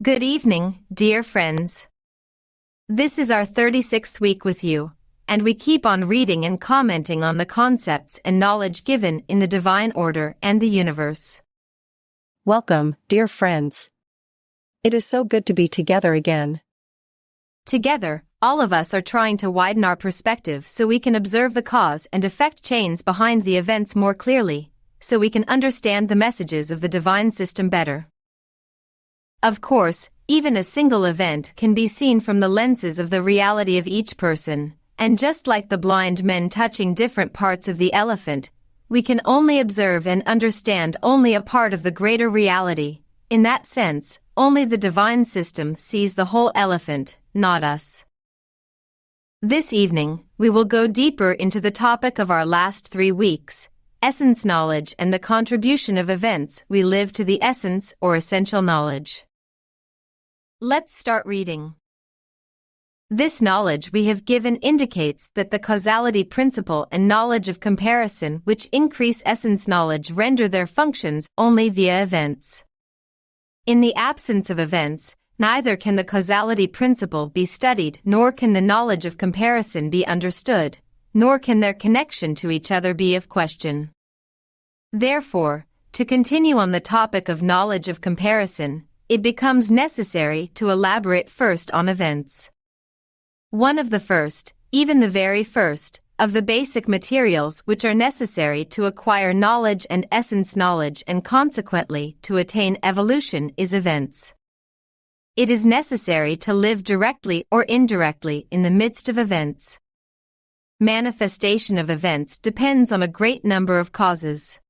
Good evening, dear friends. This is our 36th week with you, and we keep on reading and commenting on the concepts and knowledge given in the divine order and the universe. Welcome, dear friends. It is so good to be together again. Together, all of us are trying to widen our perspective so we can observe the cause and effect chains behind the events more clearly, so we can understand the messages of the divine system better. Of course, even a single event can be seen from the lenses of the reality of each person, and just like the blind men touching different parts of the elephant, we can only observe and understand only a part of the greater reality. In that sense, only the divine system sees the whole elephant, not us. This evening, we will go deeper into the topic of our last 3 weeks, essence knowledge and the contribution of events we live to the essence or essential knowledge. Let's start reading. This knowledge we have given indicates that the causality principle and knowledge of comparison which increase essence knowledge render their functions only via events. In the absence of events, neither can the causality principle be studied nor can the knowledge of comparison be understood, nor can their connection to each other be of question. Therefore, to continue on the topic of knowledge of comparison, it becomes necessary to elaborate first on events. One of the first, even the very first, of the basic materials which are necessary to acquire knowledge and essence knowledge and consequently to attain evolution is events. It is necessary to live directly or indirectly in the midst of events. Manifestation of events depends on a great number of causes.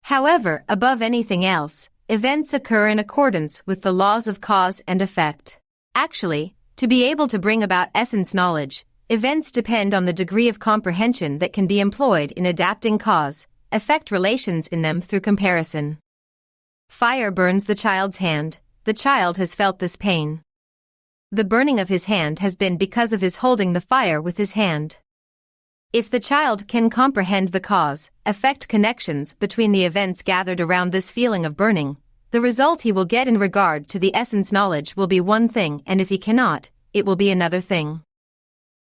However, above anything else, events occur in accordance with the laws of cause and effect. Actually, to be able to bring about essence knowledge, events depend on the degree of comprehension that can be employed in adapting cause-effect relations in them through comparison. Fire burns the child's hand. The child has felt this pain. The burning of his hand has been because of his holding the fire with his hand. If the child can comprehend the cause-effect connections between the events gathered around this feeling of burning, the result he will get in regard to the essence knowledge will be one thing, and if he cannot, it will be another thing.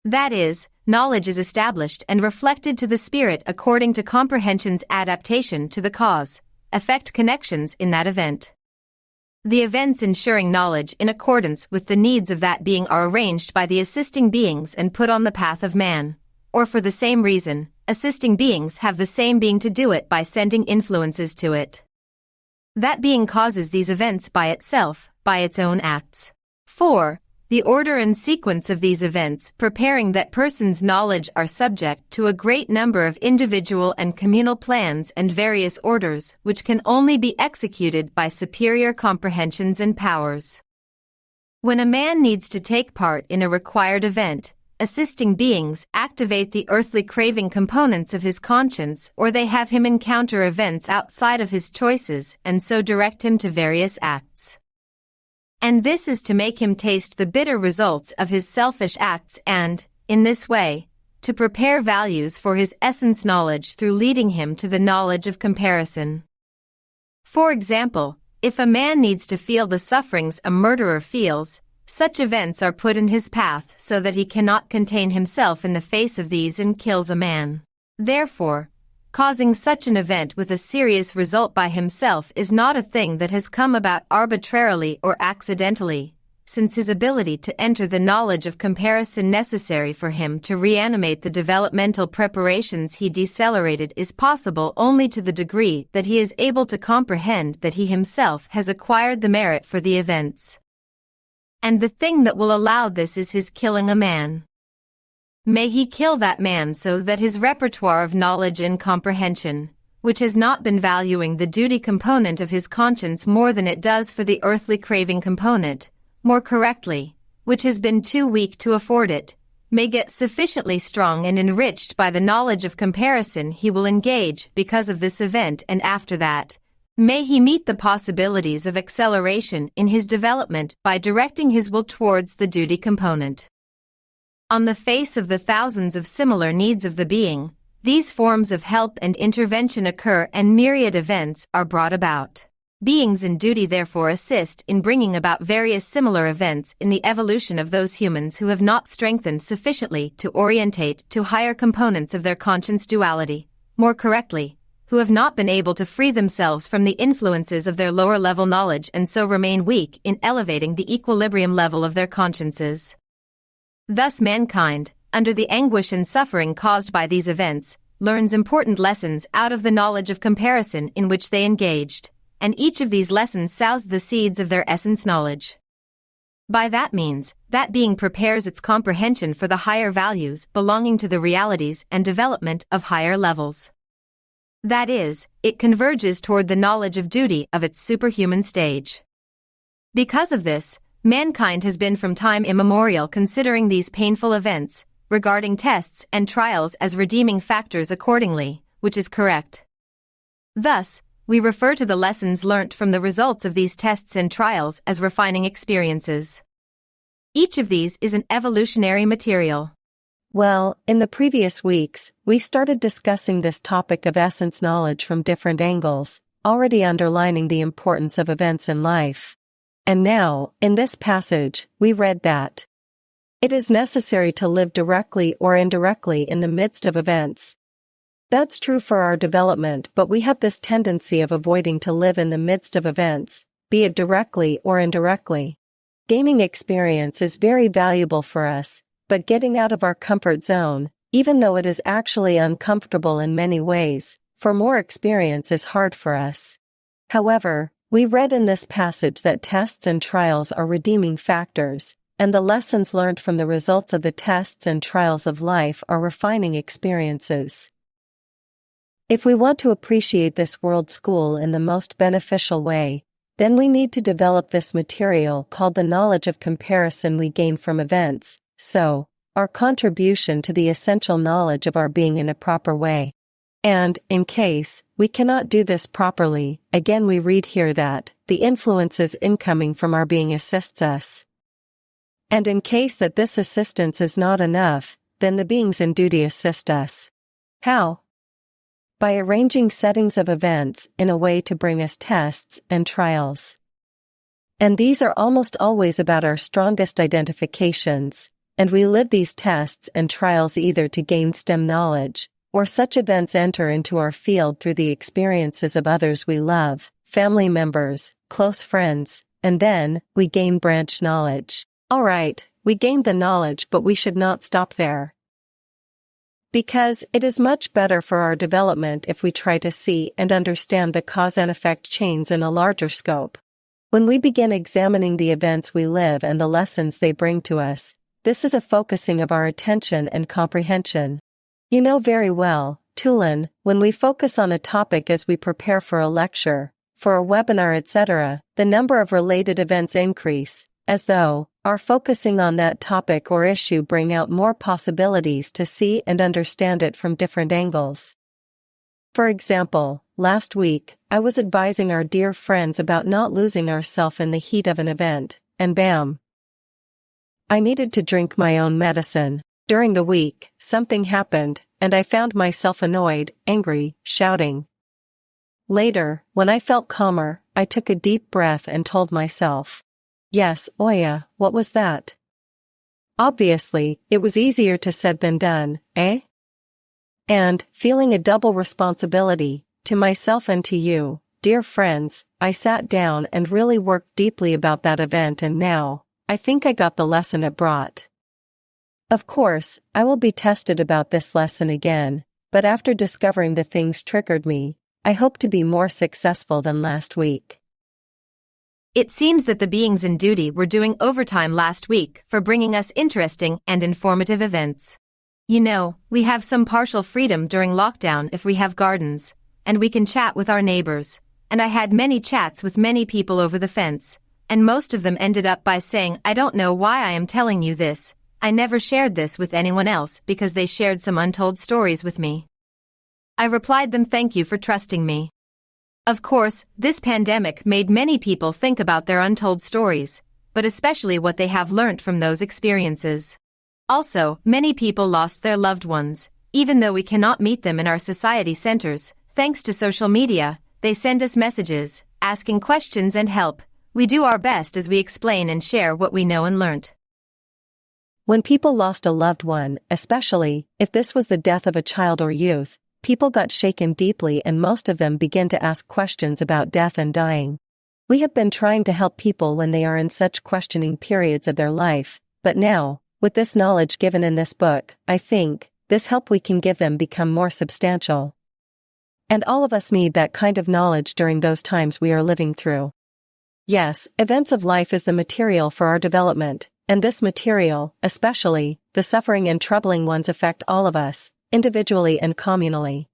That is, knowledge is established and reflected to the spirit according to comprehension's adaptation to the cause-effect connections in that event. The events ensuring knowledge in accordance with the needs of that being are arranged by the assisting beings and put on the path of man. Or for the same reason, assisting beings have the same being to do it by sending influences to it. That being causes these events by itself, by its own acts. 4. The order and sequence of these events preparing that person's knowledge are subject to a great number of individual and communal plans and various orders which can only be executed by superior comprehensions and powers. When a man needs to take part in a required event, assisting beings activate the earthly craving components of his conscience, or they have him encounter events outside of his choices and so direct him to various acts. And this is to make him taste the bitter results of his selfish acts and, in this way, to prepare values for his essence knowledge through leading him to the knowledge of comparison. For example, if a man needs to feel the sufferings a murderer feels, such events are put in his path so that he cannot contain himself in the face of these and kills a man. Therefore, causing such an event with a serious result by himself is not a thing that has come about arbitrarily or accidentally, since his ability to enter the knowledge of comparison necessary for him to reanimate the developmental preparations he decelerated is possible only to the degree that he is able to comprehend that he himself has acquired the merit for the events. And the thing that will allow this is his killing a man. May he kill that man so that his repertoire of knowledge and comprehension, which has not been valuing the duty component of his conscience more than it does for the earthly craving component, more correctly, which has been too weak to afford it, may get sufficiently strong and enriched by the knowledge of comparison he will engage because of this event, and after that, may he meet the possibilities of acceleration in his development by directing his will towards the duty component. On the face of the thousands of similar needs of the being, these forms of help and intervention occur and myriad events are brought about. Beings in duty therefore assist in bringing about various similar events in the evolution of those humans who have not strengthened sufficiently to orientate to higher components of their conscience duality, more correctly, who have not been able to free themselves from the influences of their lower level knowledge and so remain weak in elevating the equilibrium level of their consciences. Thus mankind, under the anguish and suffering caused by these events, learns important lessons out of the knowledge of comparison in which they engaged, and each of these lessons sows the seeds of their essence knowledge. By that means, that being prepares its comprehension for the higher values belonging to the realities and development of higher levels. That is, it converges toward the knowledge of duty of its superhuman stage. Because of this, mankind has been from time immemorial considering these painful events, regarding tests and trials as redeeming factors accordingly, which is correct. Thus, we refer to the lessons learnt from the results of these tests and trials as refining experiences. Each of these is an evolutionary material. Well, in the previous weeks, we started discussing this topic of essence knowledge from different angles, already underlining the importance of events in life. And now, in this passage, we read that it is necessary to live directly or indirectly in the midst of events. That's true for our development, but we have this tendency of avoiding to live in the midst of events, be it directly or indirectly. Gaining experience is very valuable for us, but getting out of our comfort zone, even though it is actually uncomfortable in many ways, for more experience is hard for us. However, we read in this passage that tests and trials are redeeming factors, and the lessons learned from the results of the tests and trials of life are refining experiences. If we want to appreciate this world school in the most beneficial way, then we need to develop this material called the knowledge of comparison we gain from events, so, our contribution to the essential knowledge of our being in a proper way. And, in case we cannot do this properly, again we read here that the influences incoming from our being assists us. And in case that this assistance is not enough, then the beings in duty assist us. How? By arranging settings of events in a way to bring us tests and trials. And these are almost always about our strongest identifications, and we live these tests and trials either to gain STEM knowledge, or such events enter into our field through the experiences of others we love, family members, close friends, and then we gain branch knowledge. Alright, we gained the knowledge, but we should not stop there. Because it is much better for our development if we try to see and understand the cause and effect chains in a larger scope. When we begin examining the events we live and the lessons they bring to us, this is a focusing of our attention and comprehension. You know very well, Tülin, when we focus on a topic as we prepare for a lecture, for a webinar, etc., the number of related events increase, as though our focusing on that topic or issue bring out more possibilities to see and understand it from different angles. For example, last week, I was advising our dear friends about not losing ourselves in the heat of an event, and bam! I needed to drink my own medicine. During the week, something happened, and I found myself annoyed, angry, shouting. Later, when I felt calmer, I took a deep breath and told myself, yes, Oya, what was that? Obviously, it was easier to said than done, eh? And, feeling a double responsibility, to myself and to you, dear friends, I sat down and really worked deeply about that event, and now, I think I got the lesson it brought. Of course, I will be tested about this lesson again, but after discovering the things triggered me, I hope to be more successful than last week. It seems that the beings in duty were doing overtime last week for bringing us interesting and informative events. You know, we have some partial freedom during lockdown if we have gardens, and we can chat with our neighbors, and I had many chats with many people over the fence, and most of them ended up by saying, I don't know why I am telling you this, I never shared this with anyone else because they shared some untold stories with me. I replied them, thank you for trusting me. Of course, this pandemic made many people think about their untold stories, but especially what they have learnt from those experiences. Also, many people lost their loved ones, even though we cannot meet them in our society centers, thanks to social media, they send us messages, asking questions and help. We do our best as we explain and share what we know and learnt. When people lost a loved one, especially if this was the death of a child or youth, people got shaken deeply and most of them began to ask questions about death and dying. We have been trying to help people when they are in such questioning periods of their life, but now, with this knowledge given in this book, I think, this help we can give them become more substantial. And all of us need that kind of knowledge during those times we are living through. Yes, events of life is the material for our development, and this material, especially, the suffering and troubling ones affect all of us, individually and communally.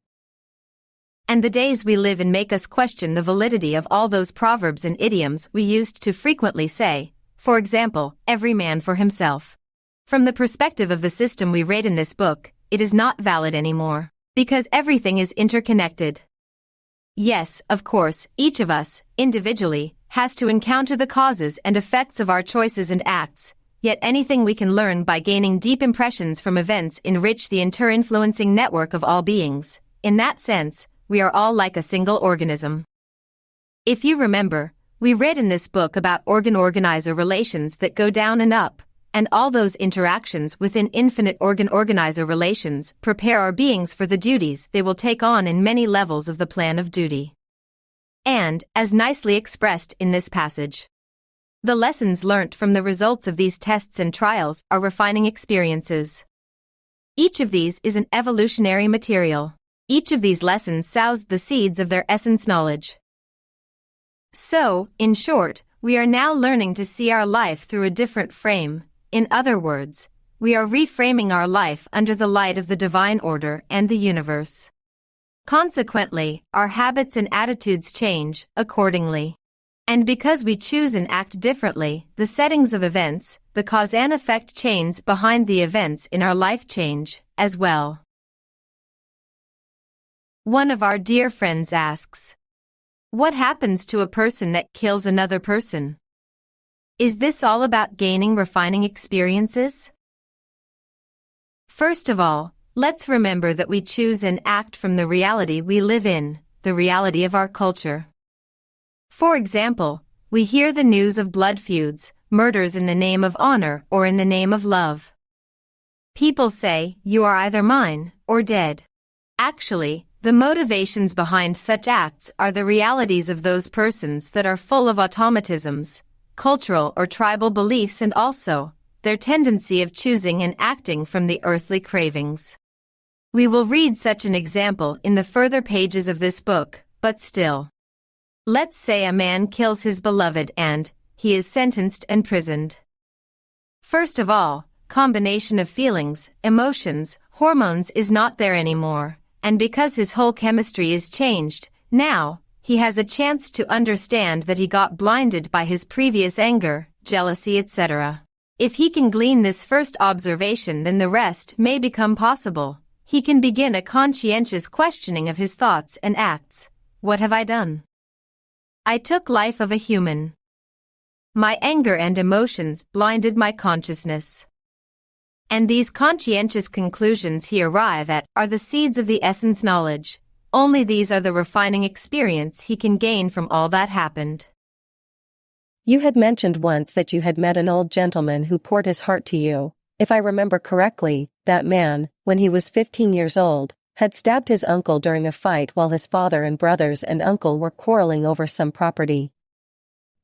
And the days we live in make us question the validity of all those proverbs and idioms we used to frequently say, for example, every man for himself. From the perspective of the system we read in this book, it is not valid anymore, because everything is interconnected. Yes, of course, each of us, individually, has to encounter the causes and effects of our choices and acts, yet anything we can learn by gaining deep impressions from events enrich the inter-influencing network of all beings. In that sense, we are all like a single organism. If you remember, we read in this book about organ-organizer relations that go down and up, and all those interactions within infinite organ-organizer relations prepare our beings for the duties they will take on in many levels of the plan of duty. And, as nicely expressed in this passage, the lessons learnt from the results of these tests and trials are refining experiences. Each of these is an evolutionary material. Each of these lessons sows the seeds of their essence knowledge. So, in short, we are now learning to see our life through a different frame. In other words, we are reframing our life under the light of the divine order and the universe. Consequently, our habits and attitudes change accordingly. And because we choose and act differently, the settings of events, the cause and effect chains behind the events in our life change, as well. One of our dear friends asks, what happens to a person that kills another person? Is this all about gaining refining experiences? First of all, let's remember that we choose and act from the reality we live in, the reality of our culture. For example, we hear the news of blood feuds, murders in the name of honor or in the name of love. People say, you are either mine or dead. Actually, the motivations behind such acts are the realities of those persons that are full of automatisms, cultural or tribal beliefs, and also their tendency of choosing and acting from the earthly cravings. We will read such an example in the further pages of this book, but still. Let's say a man kills his beloved and he is sentenced and imprisoned. First of all, combination of feelings, emotions, hormones is not there anymore, and because his whole chemistry is changed, now, he has a chance to understand that he got blinded by his previous anger, jealousy, etc. If he can glean this first observation, then the rest may become possible. He can begin a conscientious questioning of his thoughts and acts. What have I done? I took life of a human. My anger and emotions blinded my consciousness. And these conscientious conclusions he arrive at are the seeds of the essence knowledge. Only these are the refining experience he can gain from all that happened. You had mentioned once that you had met an old gentleman who poured his heart to you. If I remember correctly, that man, when he was 15 years old, had stabbed his uncle during a fight while his father and brothers and uncle were quarreling over some property.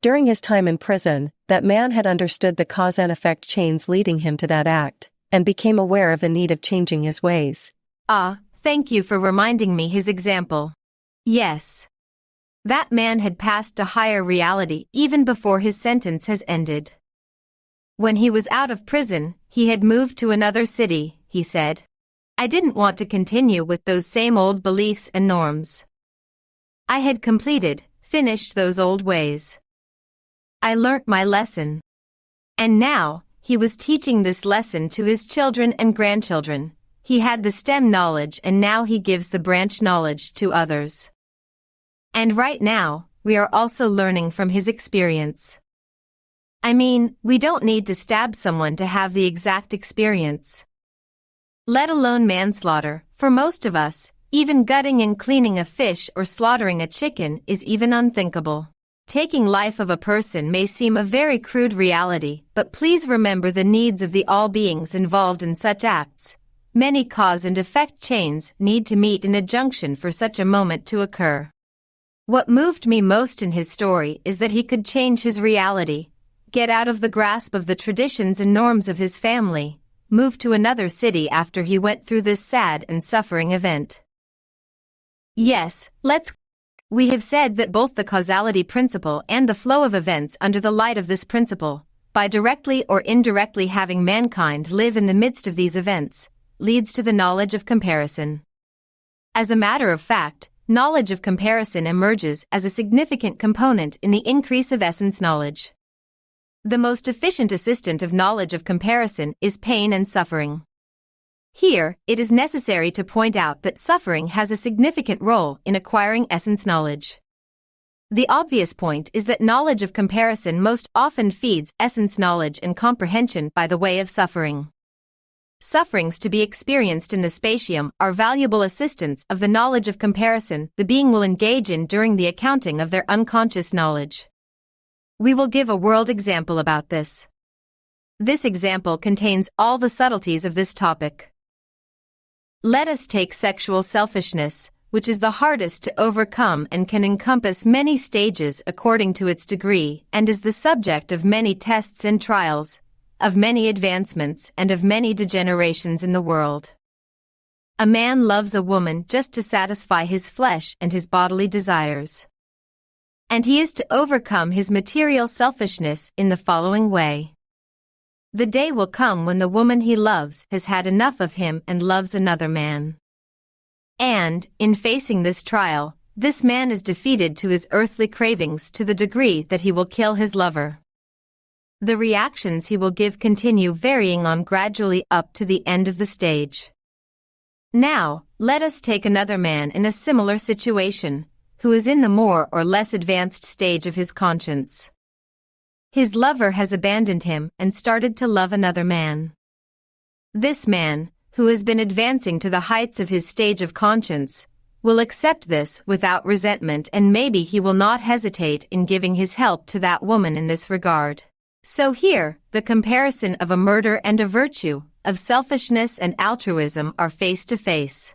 During his time in prison, that man had understood the cause and effect chains leading him to that act, and became aware of the need of changing his ways. Thank you for reminding me his example. Yes. That man had passed to higher reality even before his sentence has ended. When he was out of prison, he had moved to another city, he said. I didn't want to continue with those same old beliefs and norms. I had finished those old ways. I learnt my lesson. And now, he was teaching this lesson to his children and grandchildren. He had the stem knowledge and now he gives the branch knowledge to others. And right now, we are also learning from his experience. I mean, we don't need to stab someone to have the exact experience. Let alone manslaughter, for most of us, Even gutting and cleaning a fish or slaughtering a chicken is even unthinkable. Taking life of a person may seem a very crude reality, but please remember the needs of the all beings involved in such acts. Many cause and effect chains need to meet in a junction for such a moment to occur. What moved me most in his story is that he could change his reality, get out of the grasp of the traditions and norms of his family, move to another city after he went through this sad and suffering event. Yes, we have said that both the causality principle and the flow of events under the light of this principle, by directly or indirectly having mankind live in the midst of these events, leads to the knowledge of comparison. As a matter of fact, knowledge of comparison emerges as a significant component in the increase of essence knowledge. The most efficient assistant of knowledge of comparison is pain and suffering. Here, it is necessary to point out that suffering has a significant role in acquiring essence knowledge. The obvious point is that knowledge of comparison most often feeds essence knowledge and comprehension by the way of suffering. Sufferings to be experienced in the spatium are valuable assistants of the knowledge of comparison the being will engage in during the accounting of their unconscious knowledge. We will give a world example about this. This example contains all the subtleties of this topic. Let us take sexual selfishness, which is the hardest to overcome and can encompass many stages according to its degree and is the subject of many tests and trials, of many advancements and of many degenerations in the world. A man loves a woman just to satisfy his flesh and his bodily desires. And he is to overcome his material selfishness in the following way. The day will come when the woman he loves has had enough of him and loves another man. And, in facing this trial, this man is defeated to his earthly cravings to the degree that he will kill his lover. The reactions he will give continue varying on gradually up to the end of the stage. Now, let us take another man in a similar situation, who is in the more or less advanced stage of his conscience. His lover has abandoned him and started to love another man. This man, who has been advancing to the heights of his stage of conscience, will accept this without resentment, and maybe he will not hesitate in giving his help to that woman in this regard. So here, the comparison of a murder and a virtue, of selfishness and altruism are face to face.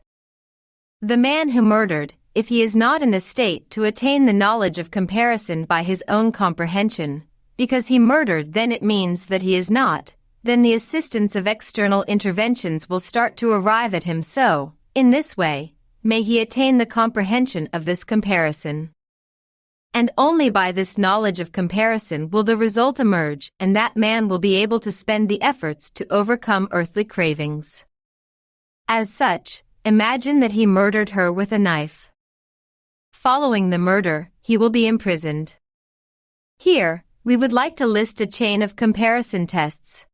The man who murdered, if he is not in a state to attain the knowledge of comparison by his own comprehension, because he murdered, then it means that he is not, then the assistance of external interventions will start to arrive at him, so, in this way, may he attain the comprehension of this comparison. And only by this knowledge of comparison will the result emerge, and that man will be able to spend the efforts to overcome earthly cravings. As such, imagine that he murdered her with a knife. Following the murder, he will be imprisoned. Here, we would like to list a chain of comparison tests.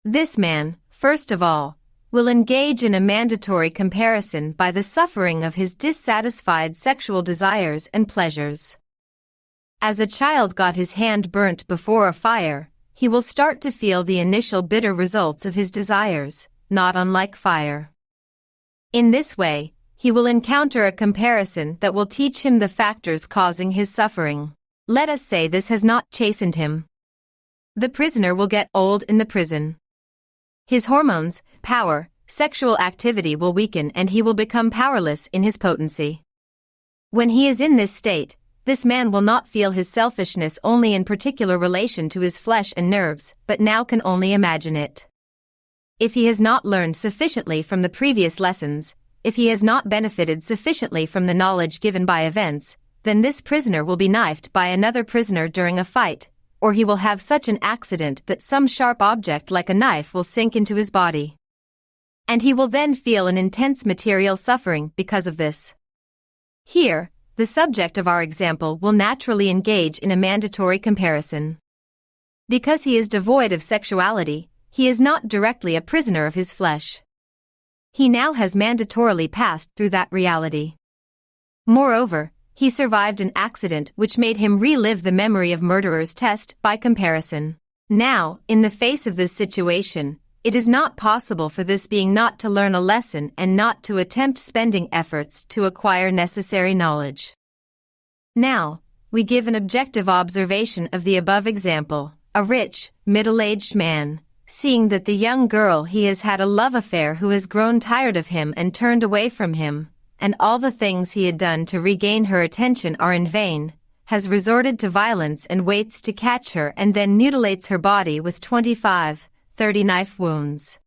This man, first of all, will engage in a mandatory comparison by the suffering of his dissatisfied sexual desires and pleasures. As a child got his hand burnt before a fire, he will start to feel the initial bitter results of his desires, not unlike fire. In this way, he will encounter a comparison that will teach him the factors causing his suffering. Let us say this has not chastened him. The prisoner will get old in the prison. His hormones, power, sexual activity will weaken and he will become powerless in his potency. When he is in this state, this man will not feel his selfishness only in particular relation to his flesh and nerves, but now can only imagine it. If he has not learned sufficiently from the previous lessons, if he has not benefited sufficiently from the knowledge given by events, then this prisoner will be knifed by another prisoner during a fight, or he will have such an accident that some sharp object like a knife will sink into his body. And he will then feel an intense material suffering because of this. Here, the subject of our example will naturally engage in a mandatory comparison. Because he is devoid of sexuality, he is not directly a prisoner of his flesh. He now has mandatorily passed through that reality. Moreover, he survived an accident which made him relive the memory of murderer's test by comparison. Now, in the face of this situation, it is not possible for this being not to learn a lesson and not to attempt spending efforts to acquire necessary knowledge. Now, we give an objective observation of the above example. A rich, middle-aged man, seeing that the young girl he has had a love affair who has grown tired of him and turned away from him, and all the things he had done to regain her attention are in vain, has resorted to violence and waits to catch her and then mutilates her body with 25-30 knife wounds.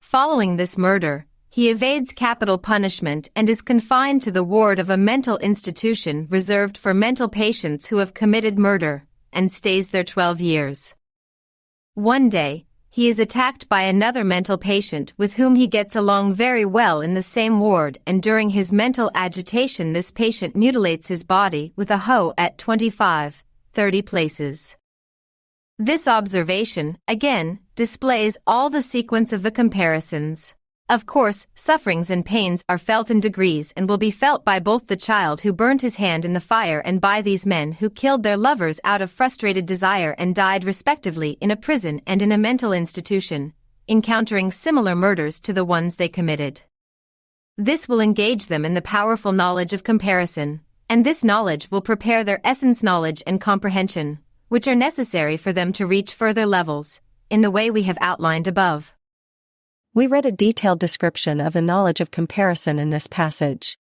Following this murder, he evades capital punishment and is confined to the ward of a mental institution reserved for mental patients who have committed murder, and stays there 12 years. One day, he is attacked by another mental patient with whom he gets along very well in the same ward, and during his mental agitation this patient mutilates his body with a hoe at 25-30 places. This observation, again, displays all the sequence of the comparisons. Of course, sufferings and pains are felt in degrees and will be felt by both the child who burnt his hand in the fire and by these men who killed their lovers out of frustrated desire and died respectively in a prison and in a mental institution, encountering similar murders to the ones they committed. This will engage them in the powerful knowledge of comparison, and this knowledge will prepare their essence knowledge and comprehension, which are necessary for them to reach further levels, in the way we have outlined above. We read a detailed description of the knowledge of comparison in this passage.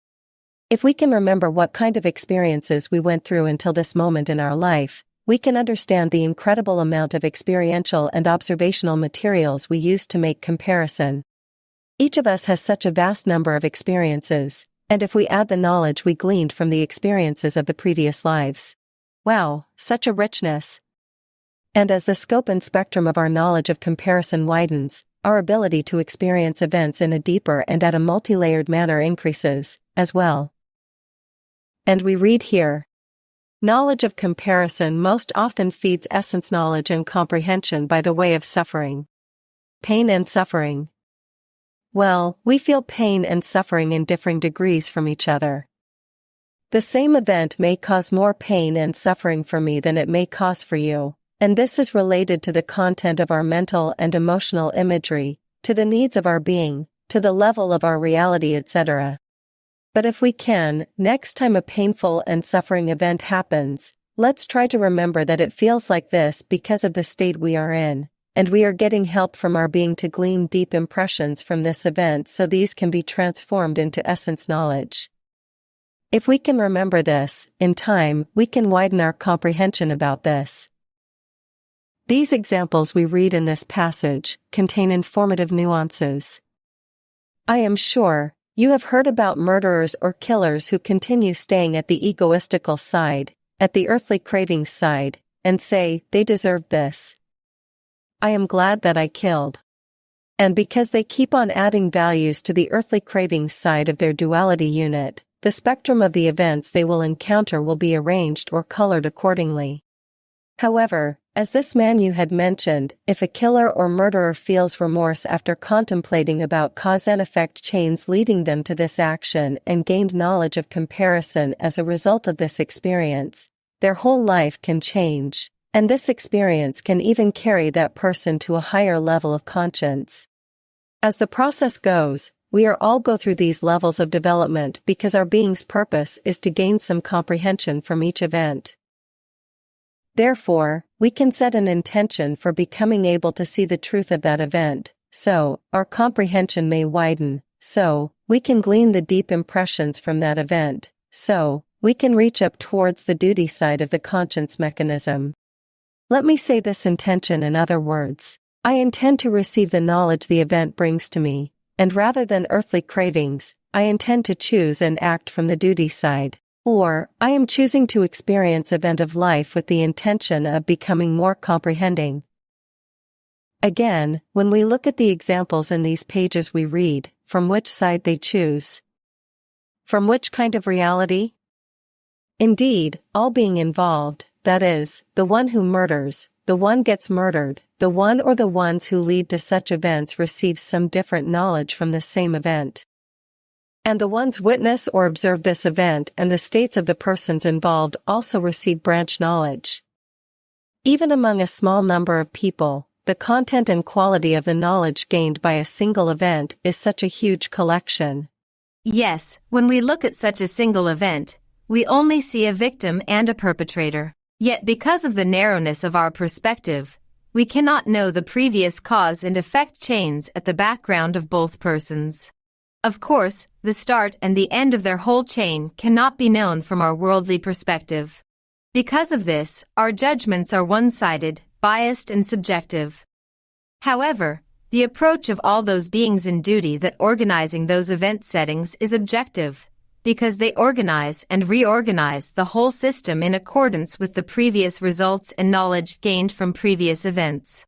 If we can remember what kind of experiences we went through until this moment in our life, we can understand the incredible amount of experiential and observational materials we use to make comparison. Each of us has such a vast number of experiences, and if we add the knowledge we gleaned from the experiences of the previous lives, wow, such a richness! And as the scope and spectrum of our knowledge of comparison widens, our ability to experience events in a deeper and at a multi-layered manner increases, as well. And we read here, knowledge of comparison most often feeds essence knowledge and comprehension by the way of suffering. Pain and suffering. Well, we feel pain and suffering in differing degrees from each other. The same event may cause more pain and suffering for me than it may cause for you. And this is related to the content of our mental and emotional imagery, to the needs of our being, to the level of our reality, etc. But if we can, next time a painful and suffering event happens, let's try to remember that it feels like this because of the state we are in, and we are getting help from our being to glean deep impressions from this event so these can be transformed into essence knowledge. If we can remember this, in time, we can widen our comprehension about this. These examples we read in this passage contain informative nuances. I am sure you have heard about murderers or killers who continue staying at the egoistical side, at the earthly craving side, and say, they deserved this. I am glad that I killed. And because they keep on adding values to the earthly craving side of their duality unit, the spectrum of the events they will encounter will be arranged or colored accordingly. However, as this man you had mentioned, if a killer or murderer feels remorse after contemplating about cause and effect chains leading them to this action and gained knowledge of comparison as a result of this experience, their whole life can change, and this experience can even carry that person to a higher level of conscience. As the process goes, we are all go through these levels of development because our being's purpose is to gain some comprehension from each event. Therefore, we can set an intention for becoming able to see the truth of that event, so our comprehension may widen, so we can glean the deep impressions from that event, so we can reach up towards the duty side of the conscience mechanism. Let me say this intention in other words. I intend to receive the knowledge the event brings to me, and rather than earthly cravings, I intend to choose and act from the duty side. Or, I am choosing to experience event of life with the intention of becoming more comprehending. Again, when we look at the examples in these pages we read, from which side they choose. From which kind of reality? Indeed, all being involved, that is, the one who murders, the one gets murdered, the one or the ones who lead to such events receive some different knowledge from the same event. And the ones witness or observe this event and the states of the persons involved also receive branch knowledge. Even among a small number of people, the content and quality of the knowledge gained by a single event is such a huge collection. Yes, when we look at such a single event, we only see a victim and a perpetrator. Yet because of the narrowness of our perspective, we cannot know the previous cause and effect chains at the background of both persons. Of course, the start and the end of their whole chain cannot be known from our worldly perspective. Because of this, our judgments are one-sided, biased and subjective. However, the approach of all those beings in duty that organizing those event settings is objective, because they organize and reorganize the whole system in accordance with the previous results and knowledge gained from previous events.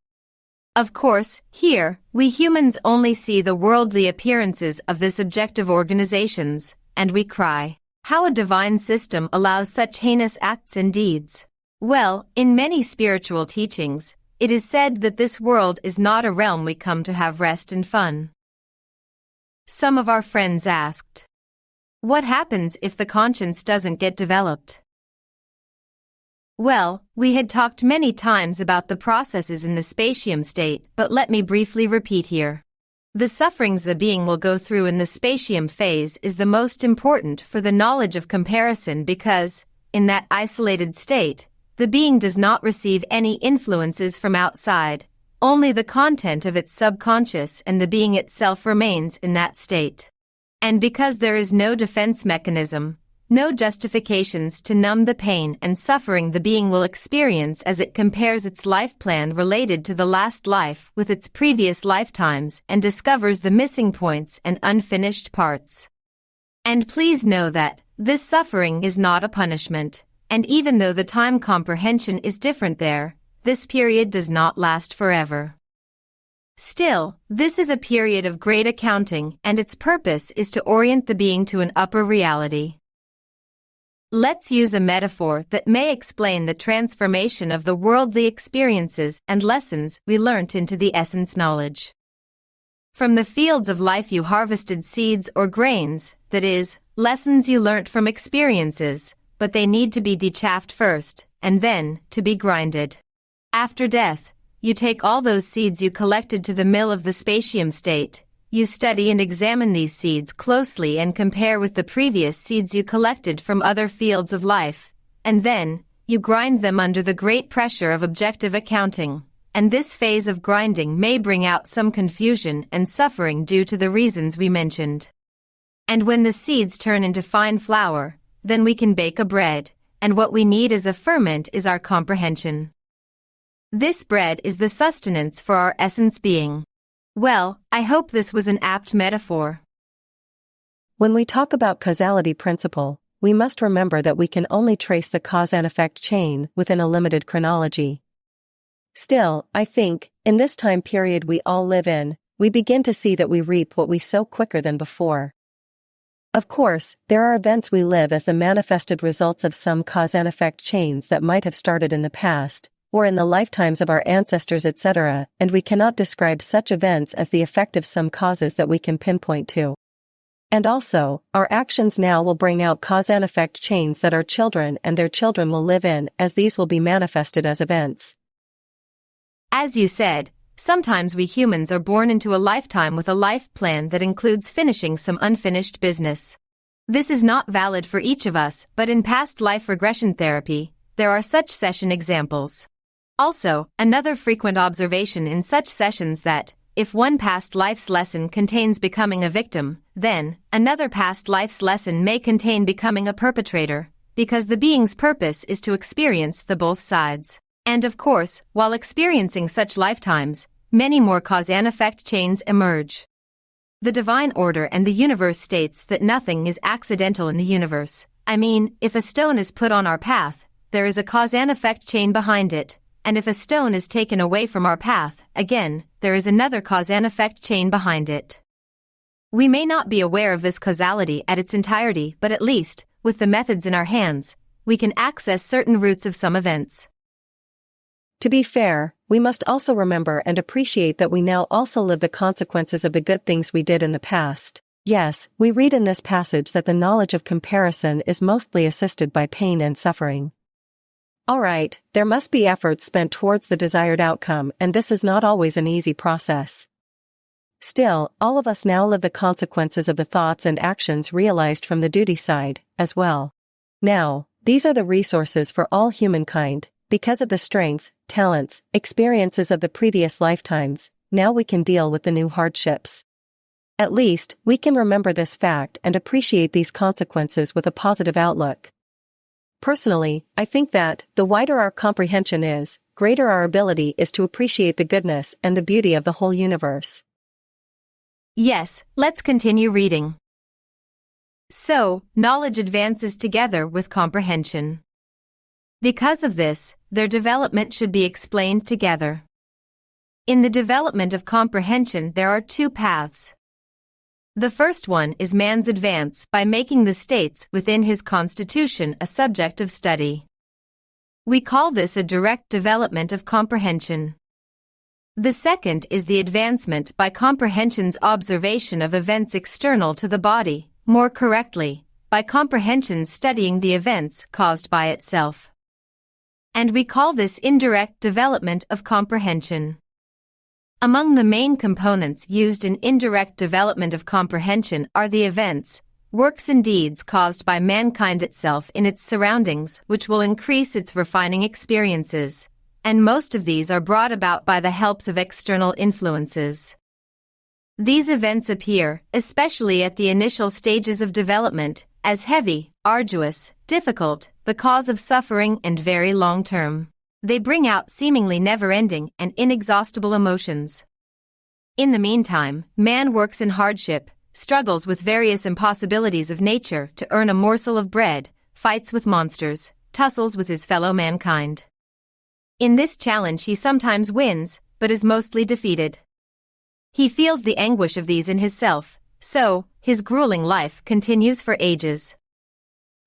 Of course, here, we humans only see the worldly appearances of this objective organizations, and we cry, how a divine system allows such heinous acts and deeds. Well, in many spiritual teachings, it is said that this world is not a realm we come to have rest and fun. Some of our friends asked, what happens if the conscience doesn't get developed? Well, we had talked many times about the processes in the spatium state, but let me briefly repeat here. The sufferings a being will go through in the spatium phase is the most important for the knowledge of comparison because, in that isolated state, the being does not receive any influences from outside, only the content of its subconscious and the being itself remains in that state. And because there is no defense mechanism, no justifications to numb the pain and suffering the being will experience as it compares its life plan related to the last life with its previous lifetimes and discovers the missing points and unfinished parts. And please know that this suffering is not a punishment, and even though the time comprehension is different there, this period does not last forever. Still, this is a period of great accounting and its purpose is to orient the being to an upper reality. Let's use a metaphor that may explain the transformation of the worldly experiences and lessons we learnt into the essence knowledge. From the fields of life you harvested seeds or grains, that is, lessons you learnt from experiences, but they need to be dechaffed first, and then, to be grinded. After death, you take all those seeds you collected to the mill of the spatium state. You study and examine these seeds closely and compare with the previous seeds you collected from other fields of life, and then, you grind them under the great pressure of objective accounting, and this phase of grinding may bring out some confusion and suffering due to the reasons we mentioned. And when the seeds turn into fine flour, then we can bake a bread, and what we need as a ferment is our comprehension. This bread is the sustenance for our essence being. Well, I hope this was an apt metaphor. When we talk about causality principle, we must remember that we can only trace the cause and effect chain within a limited chronology. Still, I think, in this time period we all live in, we begin to see that we reap what we sow quicker than before. Of course, there are events we live as the manifested results of some cause and effect chains that might have started in the past, or in the lifetimes of our ancestors etc., and we cannot describe such events as the effect of some causes that we can pinpoint to. And also, our actions now will bring out cause and effect chains that our children and their children will live in, as these will be manifested as events. As you said, sometimes we humans are born into a lifetime with a life plan that includes finishing some unfinished business. This is not valid for each of us, but in past life regression therapy, there are such session examples. Also, another frequent observation in such sessions that, if one past life's lesson contains becoming a victim, then, another past life's lesson may contain becoming a perpetrator, because the being's purpose is to experience the both sides. And of course, while experiencing such lifetimes, many more cause and effect chains emerge. The divine order and the universe states that nothing is accidental in the universe. I mean, if a stone is put on our path, there is a cause and effect chain behind it. And if a stone is taken away from our path, again, there is another cause and effect chain behind it. We may not be aware of this causality at its entirety, but at least, with the methods in our hands, we can access certain roots of some events. To be fair, we must also remember and appreciate that we now also live the consequences of the good things we did in the past. Yes, we read in this passage that the knowledge of comparison is mostly assisted by pain and suffering. Alright, there must be efforts spent towards the desired outcome, and this is not always an easy process. Still, all of us now live the consequences of the thoughts and actions realized from the duty side, as well. Now, these are the resources for all humankind, because of the strength, talents, experiences of the previous lifetimes, now we can deal with the new hardships. At least, we can remember this fact and appreciate these consequences with a positive outlook. Personally, I think that, the wider our comprehension is, greater our ability is to appreciate the goodness and the beauty of the whole universe. Yes, let's continue reading. So, knowledge advances together with comprehension. Because of this, their development should be explained together. In the development of comprehension there are two paths. The first one is man's advance by making the states within his constitution a subject of study. We call this a direct development of comprehension. The second is the advancement by comprehension's observation of events external to the body, more correctly, by comprehension's studying the events caused by itself. And we call this indirect development of comprehension. Among the main components used in indirect development of comprehension are the events, works and deeds caused by mankind itself in its surroundings which will increase its refining experiences, and most of these are brought about by the helps of external influences. These events appear, especially at the initial stages of development, as heavy, arduous, difficult, the cause of suffering and very long-term. They bring out seemingly never-ending and inexhaustible emotions. In the meantime, man works in hardship, struggles with various impossibilities of nature to earn a morsel of bread, fights with monsters, tussles with his fellow mankind. In this challenge he sometimes wins, but is mostly defeated. He feels the anguish of these in his self, so, his grueling life continues for ages.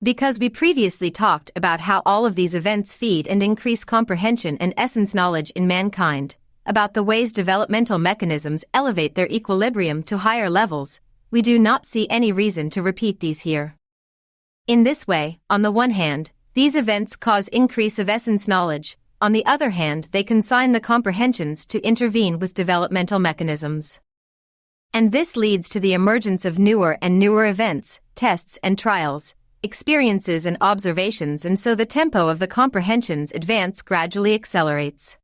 Because we previously talked about how all of these events feed and increase comprehension and essence knowledge in mankind, about the ways developmental mechanisms elevate their equilibrium to higher levels, we do not see any reason to repeat these here. In this way, on the one hand, these events cause increase of essence knowledge, on the other hand they consign the comprehensions to intervene with developmental mechanisms. And this leads to the emergence of newer and newer events, tests and trials, experiences and observations, and so the tempo of the comprehension's advance gradually accelerates.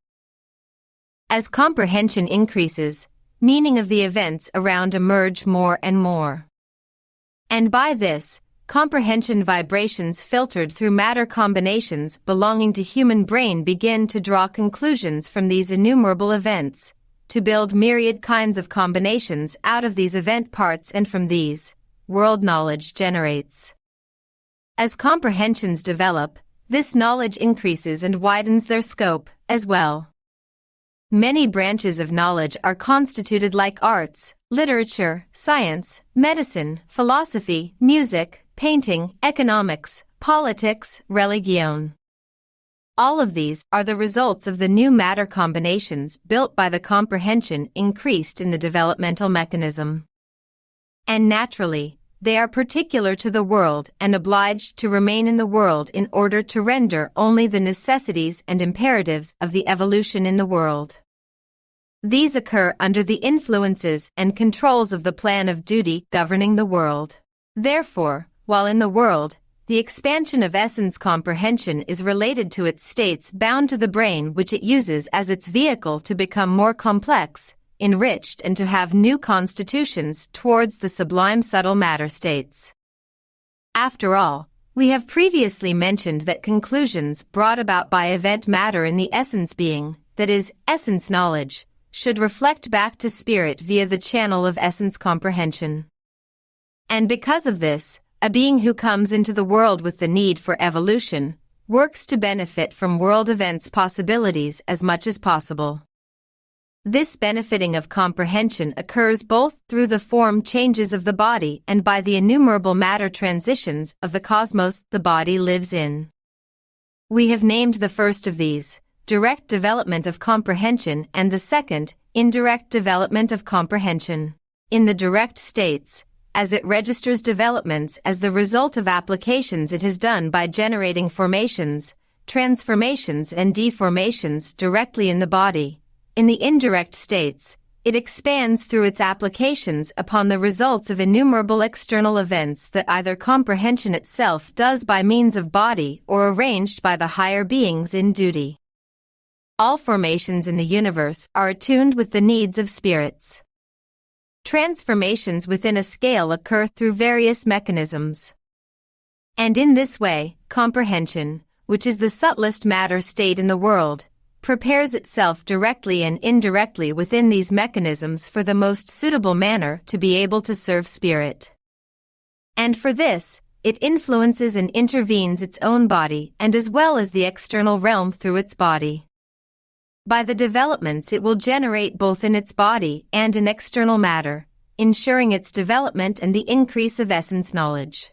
As comprehension increases, meaning of the events around emerge more and more. And by this, comprehension vibrations filtered through matter combinations belonging to human brain begin to draw conclusions from these innumerable events, to build myriad kinds of combinations out of these event parts, and from these, world knowledge generates. As comprehensions develop, this knowledge increases and widens their scope, as well. Many branches of knowledge are constituted like arts, literature, science, medicine, philosophy, music, painting, economics, politics, religion. All of these are the results of the new matter combinations built by the comprehension increased in the developmental mechanism. And naturally, they are particular to the world and obliged to remain in the world in order to render only the necessities and imperatives of the evolution in the world. These occur under the influences and controls of the plan of duty governing the world. Therefore, while in the world, the expansion of essence comprehension is related to its states bound to the brain which it uses as its vehicle to become more complex, enriched, and to have new constitutions towards the sublime subtle matter states. After all, we have previously mentioned that conclusions brought about by event matter in the essence being, that is, essence knowledge, should reflect back to spirit via the channel of essence comprehension. And because of this, a being who comes into the world with the need for evolution, works to benefit from world events' possibilities as much as possible. This benefiting of comprehension occurs both through the form changes of the body and by the innumerable matter transitions of the cosmos the body lives in. We have named the first of these, direct development of comprehension, and the second, indirect development of comprehension. In the direct states, as it registers developments as the result of applications it has done by generating formations, transformations and deformations directly in the body. In the indirect states, it expands through its applications upon the results of innumerable external events that either comprehension itself does by means of body or arranged by the higher beings in duty. All formations in the universe are attuned with the needs of spirits. Transformations within a scale occur through various mechanisms. And in this way, comprehension, which is the subtlest matter state in the world, prepares itself directly and indirectly within these mechanisms for the most suitable manner to be able to serve spirit. And for this, it influences and intervenes its own body and as well as the external realm through its body. By the developments it will generate both in its body and in external matter, ensuring its development and the increase of essence knowledge.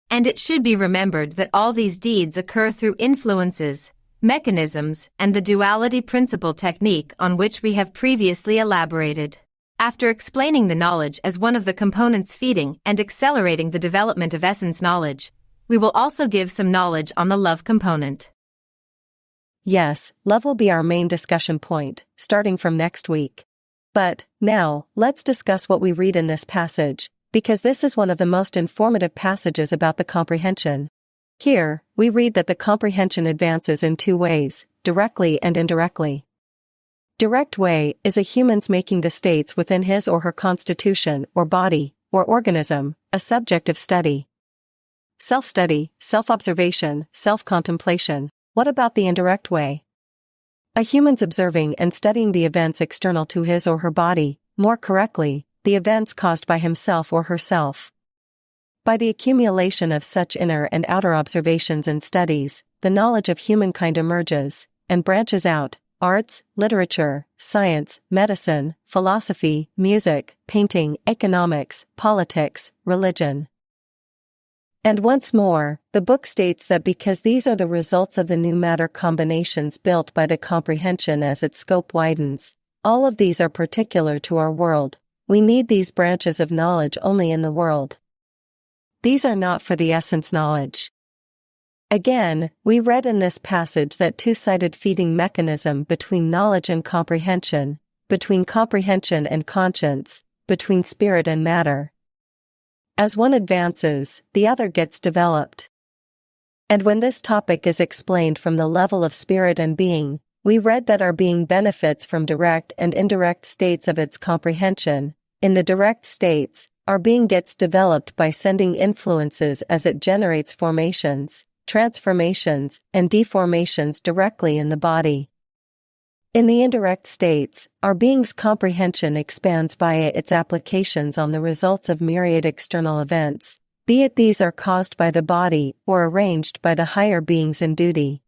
And it should be remembered that all these deeds occur through influences, mechanisms, and the duality principle technique on which we have previously elaborated. After explaining the knowledge as one of the components feeding and accelerating the development of essence knowledge, we will also give some knowledge on the love component. Yes, love will be our main discussion point, starting from next week. But, now, let's discuss what we read in this passage, because this is one of the most informative passages about the comprehension. Here, we read that the comprehension advances in two ways, directly and indirectly. Direct way is a human's making the states within his or her constitution or body, or organism, a subject of study. Self-study, self-observation, self-contemplation. What about the indirect way? A human's observing and studying the events external to his or her body, more correctly, the events caused by himself or herself. By the accumulation of such inner and outer observations and studies, the knowledge of humankind emerges, and branches out, arts, literature, science, medicine, philosophy, music, painting, economics, politics, religion. And once more, the book states that because these are the results of the new matter combinations built by the comprehension as its scope widens, all of these are particular to our world, we need these branches of knowledge only in the world. These are not for the essence knowledge. Again, we read in this passage that two-sided feeding mechanism between knowledge and comprehension, between comprehension and conscience, between spirit and matter. As one advances, the other gets developed. And when this topic is explained from the level of spirit and being, we read that our being benefits from direct and indirect states of its comprehension. In the direct states, our being gets developed by sending influences as it generates formations, transformations, and deformations directly in the body. In the indirect states, our being's comprehension expands via its applications on the results of myriad external events, be it these are caused by the body or arranged by the higher beings in duty.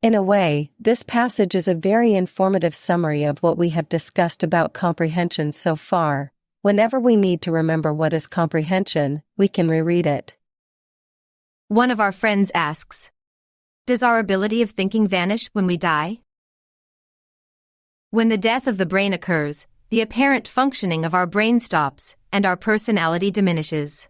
In a way, this passage is a very informative summary of what we have discussed about comprehension so far. Whenever we need to remember what is comprehension, we can reread it. One of our friends asks, does our ability of thinking vanish when we die? When the death of the brain occurs, the apparent functioning of our brain stops, and our personality diminishes.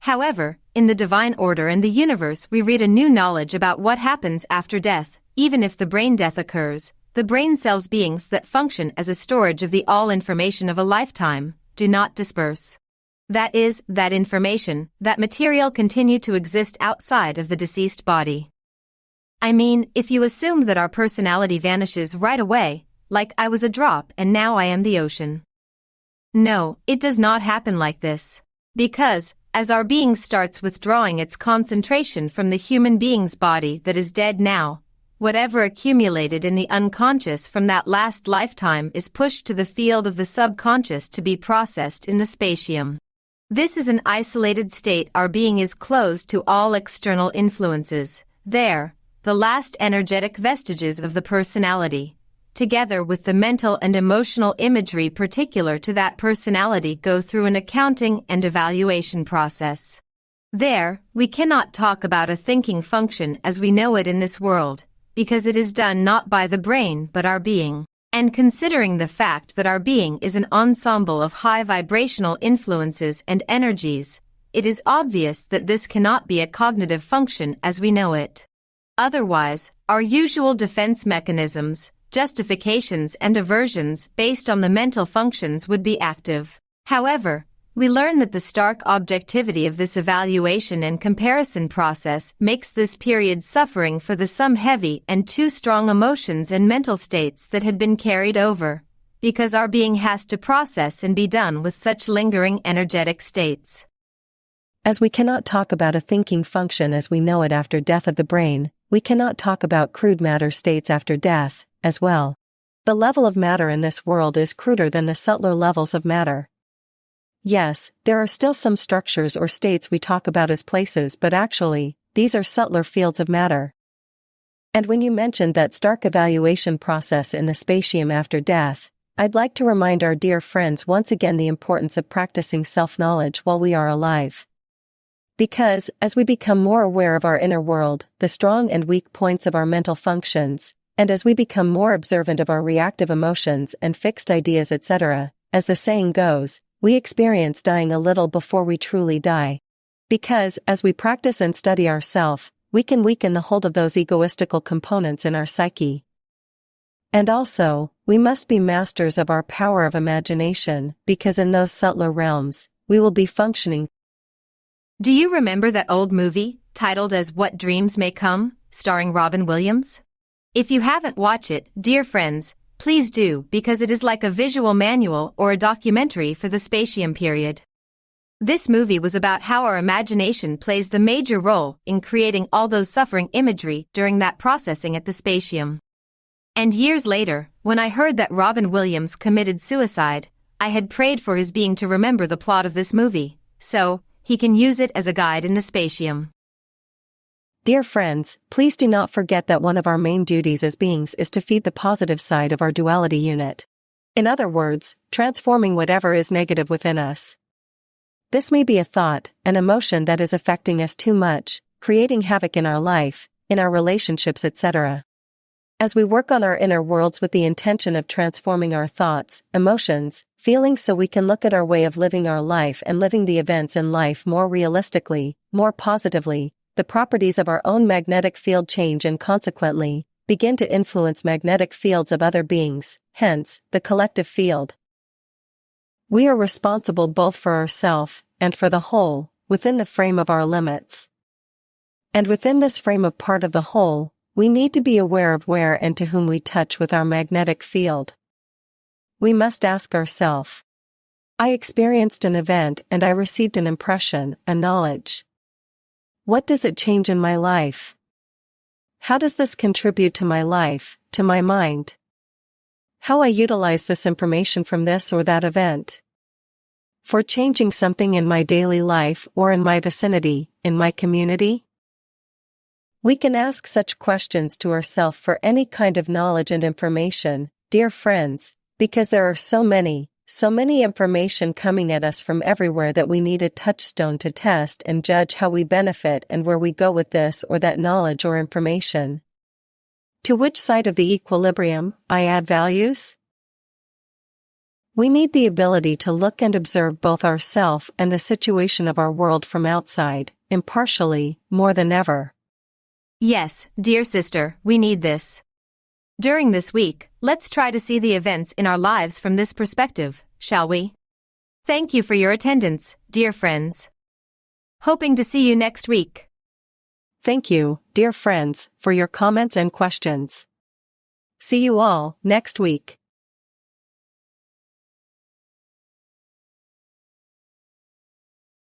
However, in the divine order and the universe we read a new knowledge about what happens after death. Even if the brain death occurs, the brain cells beings that function as a storage of the all information of a lifetime, do not disperse. That is, that information, that material continue to exist outside of the deceased body. I mean, if you assume that our personality vanishes right away, like I was a drop and now I am the ocean. No, it does not happen like this. Because, as our being starts withdrawing its concentration from the human being's body that is dead now, whatever accumulated in the unconscious from that last lifetime is pushed to the field of the subconscious to be processed in the spatium. This is an isolated state. Our being is closed to all external influences. There, the last energetic vestiges of the personality, together with the mental and emotional imagery particular to that personality, go through an accounting and evaluation process. There, we cannot talk about a thinking function as we know it in this world, because it is done not by the brain but our being. And considering the fact that our being is an ensemble of high vibrational influences and energies, it is obvious that this cannot be a cognitive function as we know it. Otherwise, our usual defense mechanisms, justifications and aversions based on the mental functions would be active. However, we learn that the stark objectivity of this evaluation and comparison process makes this period suffering for the some heavy and too strong emotions and mental states that had been carried over, because our being has to process and be done with such lingering energetic states. As we cannot talk about a thinking function as we know it after death of the brain, we cannot talk about crude matter states after death, as well. The level of matter in this world is cruder than the subtler levels of matter. Yes, there are still some structures or states we talk about as places, but actually, these are subtler fields of matter. And when you mentioned that stark evaluation process in the spatium after death, I'd like to remind our dear friends once again the importance of practicing self-knowledge while we are alive. Because, as we become more aware of our inner world, the strong and weak points of our mental functions, and as we become more observant of our reactive emotions and fixed ideas, etc., as the saying goes, we experience dying a little before we truly die. Because, as we practice and study ourself, we can weaken the hold of those egoistical components in our psyche. And also, we must be masters of our power of imagination, because in those subtler realms, we will be functioning. Do you remember that old movie, titled as What Dreams May Come, starring Robin Williams? If you haven't watched it, dear friends, please do, because it is like a visual manual or a documentary for the spatium period. This movie was about how our imagination plays the major role in creating all those suffering imagery during that processing at the spatium. And years later, when I heard that Robin Williams committed suicide, I had prayed for his being to remember the plot of this movie, so he can use it as a guide in the spatium. Dear friends, please do not forget that one of our main duties as beings is to feed the positive side of our duality unit. In other words, transforming whatever is negative within us. This may be a thought, an emotion that is affecting us too much, creating havoc in our life, in our relationships, etc. As we work on our inner worlds with the intention of transforming our thoughts, emotions, feelings so we can look at our way of living our life and living the events in life more realistically, more positively, the properties of our own magnetic field change and consequently, begin to influence magnetic fields of other beings, hence, the collective field. We are responsible both for ourselves and for the whole, within the frame of our limits. And within this frame of part of the whole, we need to be aware of where and to whom we touch with our magnetic field. We must ask ourselves, I experienced an event and I received an impression, a knowledge. What does it change in my life? How does this contribute to my life, to my mind? How I utilize this information from this or that event? For changing something in my daily life or in my vicinity, in my community? We can ask such questions to ourselves for any kind of knowledge and information, dear friends, because there are so many information coming at us from everywhere that we need a touchstone to test and judge how we benefit and where we go with this or that knowledge or information. To which side of the equilibrium I add values? We need the ability to look and observe both ourselves and the situation of our world from outside, impartially, more than ever. Yes, dear sister, we need this. During this week, let's try to see the events in our lives from this perspective, shall we? Thank you for your attendance, dear friends. Hoping to see you next week. Thank you, dear friends, for your comments and questions. See you all next week.